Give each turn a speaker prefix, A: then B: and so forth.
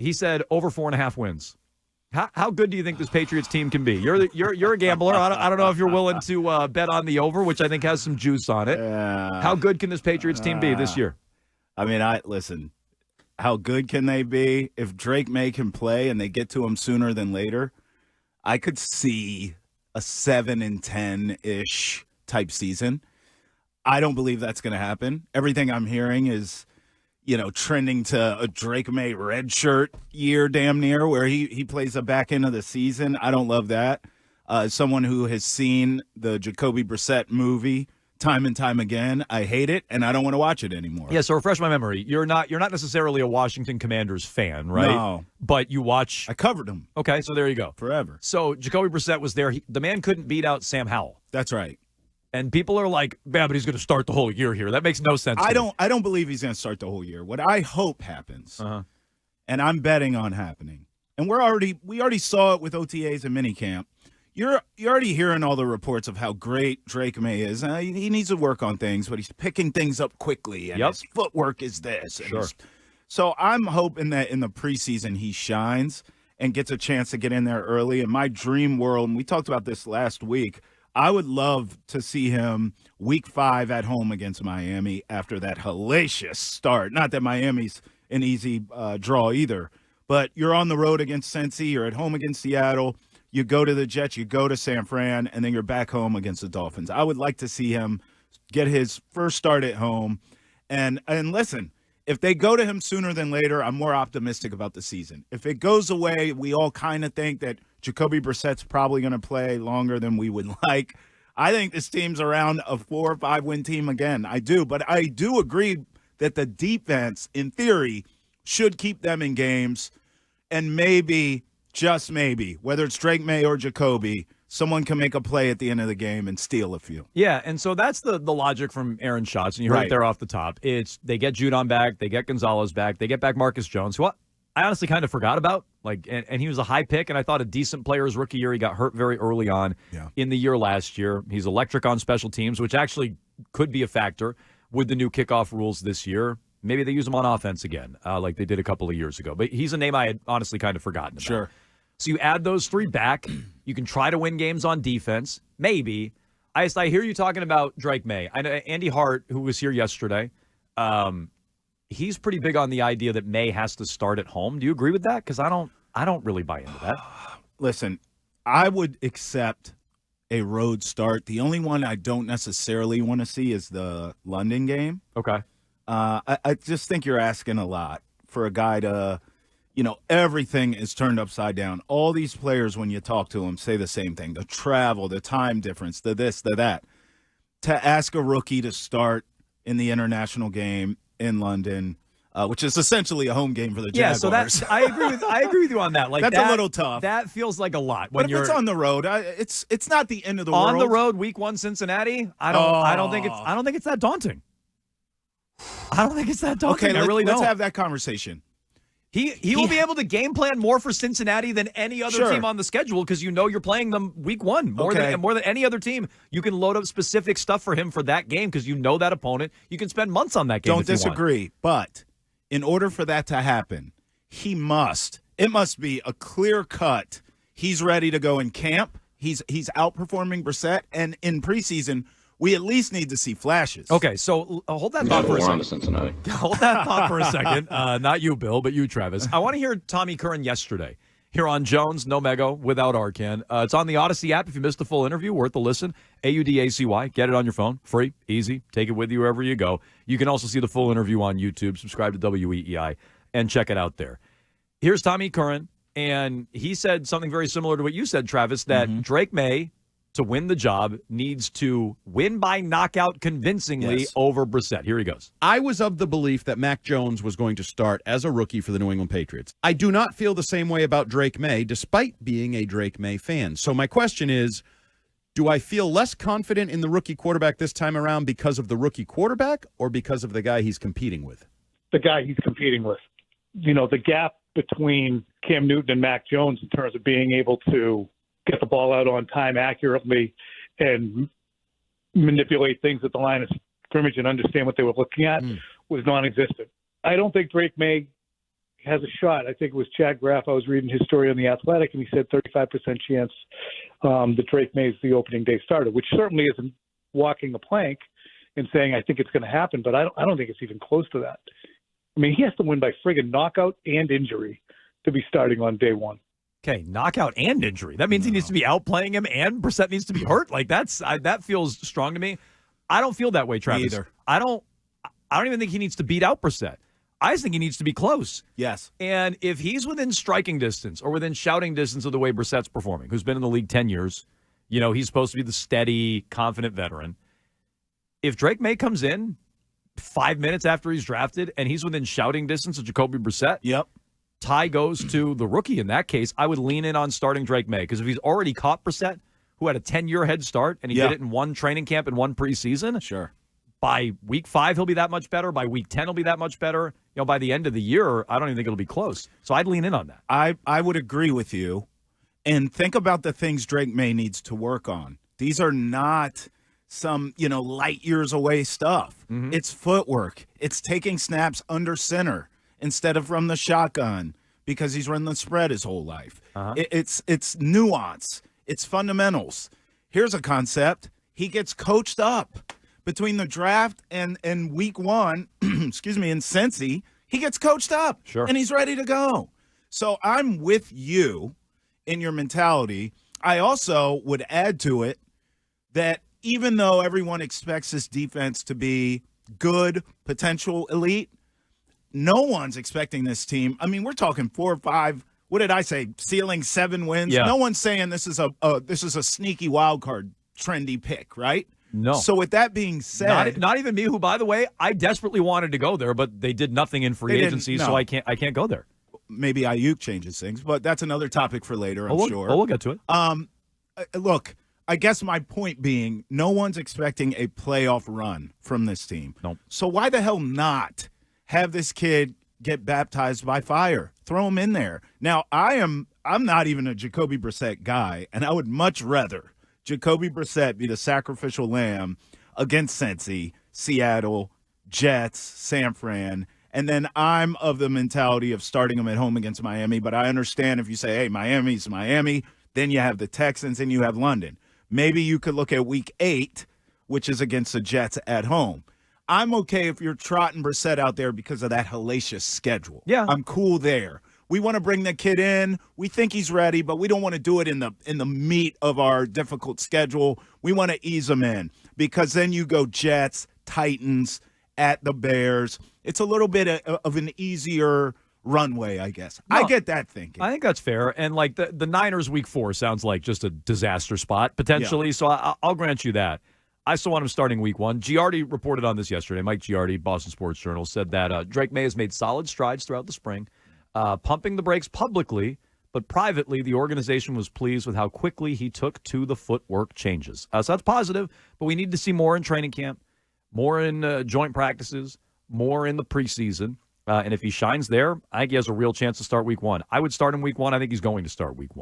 A: He said over 4.5 wins. How good do you think this Patriots team can be? You're a gambler. I don't know if you're willing to bet on the over, which I think has some juice on it. How good can this Patriots team be this year?
B: I mean, listen. How good can they be? If Drake May can play and they get to him sooner than later, I could see a 7-10-ish type season. I don't believe that's going to happen. Everything I'm hearing is, trending to a Drake May red shirt year damn near where he plays the back end of the season. I don't love that. As someone who has seen the Jacoby Brissett movie time and time again, I hate it, and I don't want to watch it anymore.
A: Yeah, so refresh my memory. You're not necessarily a Washington Commanders fan, right?
B: No.
A: But you watch...
B: I covered him.
A: Okay, so there you go.
B: Forever.
A: So Jacoby Brissett was there. The man couldn't beat out Sam Howell.
B: That's right.
A: And people are like, yeah, but he's going to start the whole year here. That makes no sense.
B: I don't believe he's going to start the whole year. What I hope happens, and I'm betting on happening, and we already saw it with OTAs and minicamp. You're already hearing all the reports of how great Drake May is. He needs to work on things, but he's picking things up quickly, and his footwork is this.
A: Sure.
B: So I'm hoping that in the preseason he shines and gets a chance to get in there early. In my dream world, and we talked about this last week, I would love to see him week 5 at home against Miami after that hellacious start. Not that Miami's an easy draw either, but you're on the road against Cincy, you're at home against Seattle, you go to the Jets, you go to San Fran, and then you're back home against the Dolphins. I would like to see him get his first start at home. And listen, if they go to him sooner than later, I'm more optimistic about the season. If it goes away, we all kind of think that Jacoby Brissett's probably going to play longer than we would like. I think this team's around a 4 or 5 win team again. I do. But I do agree that the defense, in theory, should keep them in games. And maybe, just maybe, whether it's Drake May or Jacoby, someone can make a play at the end of the game and steal a few.
A: Yeah, and so that's the logic from Aaron Schatz, and you heard it there off the top. It's they get Judon back, they get Gonzalez back, they get back Marcus Jones, who I honestly kind of forgot about. And he was a high pick, and I thought a decent player his rookie year. He got hurt very early on in the year last year. He's electric on special teams, which actually could be a factor with the new kickoff rules this year. Maybe they use him on offense again, like they did a couple of years ago. But he's a name I had honestly kind of forgotten about.
B: Sure.
A: So you add those 3 back. You can try to win games on defense. Maybe. I hear you talking about Drake May. I know Andy Hart, who was here yesterday, he's pretty big on the idea that May has to start at home. Do you agree with that? Because I don't really buy into that.
B: Listen, I would accept a road start. The only one I don't necessarily want to see is the London game.
A: Okay.
B: I just think you're asking a lot for a guy to, everything is turned upside down. All these players, when you talk to them, say the same thing. The travel, the time difference, the this, the that. To ask a rookie to start in the international game in London, which is essentially a home game for the Jaguars.
A: Yeah, so I agree with you on that. Like
B: that's a little tough.
A: That feels like a lot.
B: But if it's on the road, it's not the end of the world.
A: On the road, week 1, Cincinnati. I don't think it's that daunting. I don't think it's that daunting.
B: Okay,
A: I really don't.
B: Let's have that conversation.
A: He will be able to game plan more for Cincinnati than any other team on the schedule because you're playing them week 1 more than any other team. You can load up specific stuff for him for that game because you know that opponent. You can spend months on that game.
B: Don't disagree, but in order for that to happen, it must be a clear cut. He's ready to go in camp. He's outperforming Brissett, and in preseason, we at least need to see flashes.
A: Okay, so hold that thought for a second.
C: Cincinnati.
A: Hold that thought for a second. Not you, Bill, but you, Travis. I want to hear Tommy Curran yesterday here on Jones, no Mego, without Arcan. It's on the Odyssey app. If you missed the full interview, worth a listen. AUDACY. Get it on your phone. Free, easy. Take it with you wherever you go. You can also see the full interview on YouTube. Subscribe to WEEI and check it out there. Here's Tommy Curran, and he said something very similar to what you said, Travis, that Drake May, to win the job, needs to win by knockout convincingly over Brissett. Here he goes.
D: I was of the belief that Mac Jones was going to start as a rookie for the New England Patriots. I do not feel the same way about Drake May, despite being a Drake May fan. So my question is, do I feel less confident in the rookie quarterback this time around because of the rookie quarterback or because of the guy he's competing with?
E: The guy he's competing with. The gap between Cam Newton and Mac Jones in terms of being able to get the ball out on time accurately and manipulate things at the line of scrimmage and understand what they were looking at was non-existent. I don't think Drake May has a shot. I think it was Chad Graff. I was reading his story on The Athletic, and he said 35% chance that Drake May is the opening day starter, which certainly isn't walking a plank and saying I think it's going to happen, but I don't think it's even close to that. I mean, he has to win by friggin' knockout and injury to be starting on day one.
A: Okay, knockout and injury. That means he needs to be outplaying him, and Brissett needs to be hurt. Like that feels strong to me. I don't feel that way, Travis.
B: Me either.
A: I don't even think he needs to beat out Brissett. I just think he needs to be close.
B: Yes.
A: And if he's within striking distance or within shouting distance of the way Brissett's performing, who's been in the league 10 years, he's supposed to be the steady, confident veteran. If Drake May comes in 5 minutes after he's drafted and he's within shouting distance of Jacoby Brissett,
B: Yep.
A: tie goes to the rookie. In that case, I would lean in on starting Drake May, because if he's already caught Brissett, who had a 10-year head start, and he did it in one training camp and one preseason,
B: Sure.
A: by week 5, he'll be that much better. By week 10, he'll be that much better. By the end of the year, I don't even think it'll be close. So I'd lean in on that.
B: I would agree with you. And think about the things Drake May needs to work on. These are not some, light years away stuff.
A: Mm-hmm.
B: It's footwork. It's taking snaps under center instead of from the shotgun, because he's run the spread his whole life.
A: Uh-huh.
B: It's nuance. It's fundamentals. Here's a concept. He gets coached up. Between the draft and week 1, in Cincy, he gets coached up.
A: Sure.
B: And he's ready to go. So I'm with you in your mentality. I also would add to it that even though everyone expects this defense to be good, potential elite, no one's expecting this team. I mean, we're talking 4 or 5. What did I say? Ceiling 7 wins.
A: Yeah.
B: No one's saying this is a sneaky wild card, trendy pick, right?
A: No.
B: So with that being said,
A: Not even me, who, by the way, I desperately wanted to go there, but they did nothing in free agency, so I can't go there.
B: maybe Ayuk changes things, but that's another topic for later, I'm sure.
A: We'll get to it.
B: Look, I guess my point being, no one's expecting a playoff run from this team.
A: Nope.
B: So why the hell not have this kid get baptized by fire? Throw him in there. Now, I'm not even a Jacoby Brissett guy, and I would much rather Jacoby Brissett be the sacrificial lamb against Cincy, Seattle, Jets, San Fran, and then I'm of the mentality of starting him at home against Miami. But I understand if you say, hey, Miami's Miami, then you have the Texans and you have London. Maybe you could look at week 8, which is against the Jets at home. I'm okay if you're trotting Brissett out there because of that hellacious schedule.
A: Yeah.
B: I'm cool there. We want to bring the kid in. We think he's ready, but we don't want to do it in the meat of our difficult schedule. We want to ease him in because then you go Jets, Titans, at the Bears. It's a little bit of an easier runway, I guess.
A: No,
B: I get that thinking.
A: I think that's fair. And like the Niners week 4 sounds like just a disaster spot potentially. Yeah. So I'll grant you that. I still want him starting week 1. Giardi reported on this yesterday. Mike Giardi, Boston Sports Journal, said that Drake May has made solid strides throughout the spring, pumping the brakes publicly, but privately the organization was pleased with how quickly he took to the footwork changes. So that's positive, but we need to see more in training camp, more in joint practices, more in the preseason. And if he shines there, I think he has a real chance to start week 1. I would start him week 1. I think he's going to start week 1.